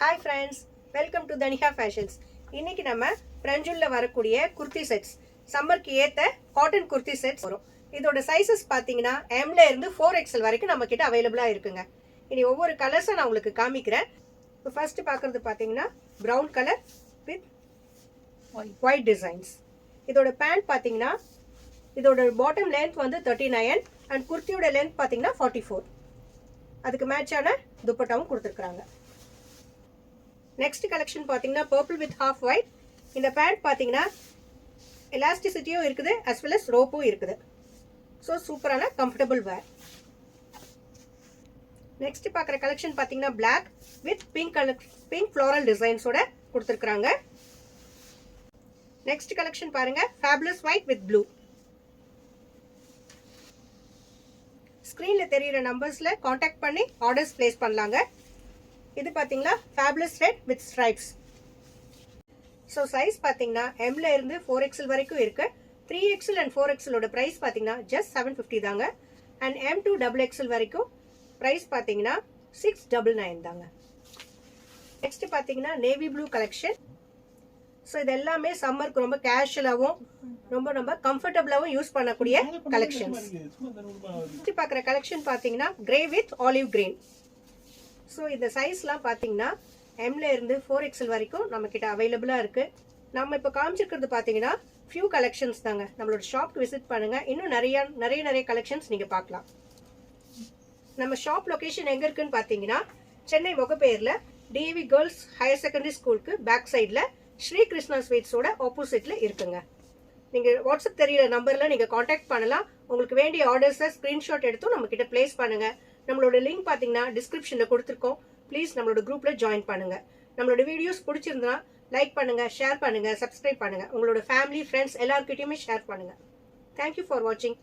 Hi friends, welcome to Dhanika Fashions. இன்னைக்கு நம்ம பிரஞ்சுல்ல வரக்கூடிய குர்த்தி செட்ஸ் சம்மருக்கு ஏத்த காட்டன் குர்த்தி செட்ஸ் வரும். இதோட சைஸஸ் பாத்தீங்கன்னா M ல இருந்து 4XL வரைக்கும் நம்ம கிட்ட அவைலபிளா இருக்குங்க. இனி ஒவ்வொரு கலர்ஸை நான் உங்களுக்கு காமிக்கிறேன். இப்போ ஃபர்ஸ்ட் பார்க்குறது பார்த்தீங்கன்னா brown colour with white designs. இதோட பேண்ட் பார்த்தீங்கன்னா இதோட பாட்டம் லென்த் வந்து 39 அண்ட் குர்த்தியோட லென்த் பார்த்தீங்கன்னா 44. அதுக்கு மேட்சான துப்பட்டாவும் கொடுத்துருக்குறாங்க. நெக்ஸ்ட் கலெக்ஷன் பார்த்தீங்கன்னா பர்பிள் வித் ஹாஃப் ஒயிட். இந்த பேண்ட் பார்த்தீங்கன்னா எலாஸ்டிசிட்டியும் இருக்குது அஸ் வெல் அஸ் ரோப்பும் இருக்குது. ஸோ சூப்பரான கம்ஃபர்டபுள் வேர். நெக்ஸ்ட் பார்க்குற கலெக்ஷன் பார்த்தீங்கன்னா பிளாக் வித் பிங்க் ஃப்ளோரல் டிசைன்ஸோட கொடுத்துருக்குறாங்க. நெக்ஸ்ட் கலெக்ஷன் பாருங்க ஃபேபுலஸ் ஒயிட் வித் ப்ளூ. ஸ்க்ரீனில் தெரியிற நம்பர்ஸில் காண்டாக்ட் பண்ணி ஆர்டர்ஸ் பிளேஸ் பண்ணலாங்க. இது பார்த்தீங்கன்னா fabulous red with stripes. So size பார்த்தீங்கன்னா எம்ல இருந்து 4XL வரைக்கும் இருக்கு. 3XL அண்ட் 4XL ப்ரைஸ் பார்த்தீங்கன்னா ஜஸ்ட் 750 தாங்க. அண்ட் M to XXL வரைக்கும் ப்ரைஸ் பார்த்தீங்கன்னா 699 தாங்க. நெக்ஸ்ட் பார்த்தீங்கன்னா நேவி ப்ளூ கலெக்ஷன். ஸோ இது எல்லாமே சம்மருக்கு ரொம்ப கேஷுவலாகவும் ரொம்ப கம்ஃபர்டபுளாகவும் யூஸ் பண்ணக்கூடிய கலெக்ஷன்ஸ். நெக்ஸ்ட் பார்க்குற கலெக்ஷன் பார்த்தீங்கன்னா grey with olive green. So இந்த சைஸ்லாம் பார்த்தீங்கன்னா எம்ல இருந்து 4XL வரைக்கும் நம்ம கிட்ட அவைலபிளாக இருக்கு. நம்ம இப்போ காமிச்சிருக்கிறது பார்த்தீங்கன்னா ஃபியூ கலெக்ஷன்ஸ் தாங்க. நம்மளோட ஷாப்க்கு விசிட் பண்ணுங்க, இன்னும் நிறைய கலெக்ஷன்ஸ் நீங்க பார்க்கலாம். நம்ம ஷாப் லொகேஷன் எங்க இருக்குன்னு பார்த்தீங்கன்னா சென்னை முகப்பேர்ல டிவி கேர்ள்ஸ் ஹையர் செகண்டரி ஸ்கூலுக்கு பேக் சைட்ல ஸ்ரீ கிருஷ்ணா ஸ்வீட்ஸோட ஆப்போசிட்ல இருக்குங்க. நீங்க வாட்ஸ்அப் தெரியல நம்பர்ல நீங்க காண்டாக்ட் பண்ணலாம். உங்களுக்கு வேண்டிய ஆர்டர்ஸை ஸ்கிரீன்ஷாட் எடுத்தும் நம்ம கிட்ட பிளேஸ் பண்ணுங்க. நம்மளோட லிங்க் பார்த்தீங்கன்னா டிஸ்கிரிப்ஷன்ல கொடுத்துருக்கோம். ப்ளீஸ் நம்மளோட குரூப்ல ஜாயின் பண்ணுங்க. நம்மளோட வீடியோஸ் பிடிச்சிருந்தா லைக் பண்ணுங்க, ஷேர் பண்ணுங்க, சப்ஸ்கிரைப் பண்ணுங்க. உங்களோட ஃபேமிலி ஃப்ரெண்ட்ஸ் எல்லாருக்கிட்டையுமே ஷேர் பண்ணுங்க. தேங்க்யூ ஃபார் வாட்சிங்.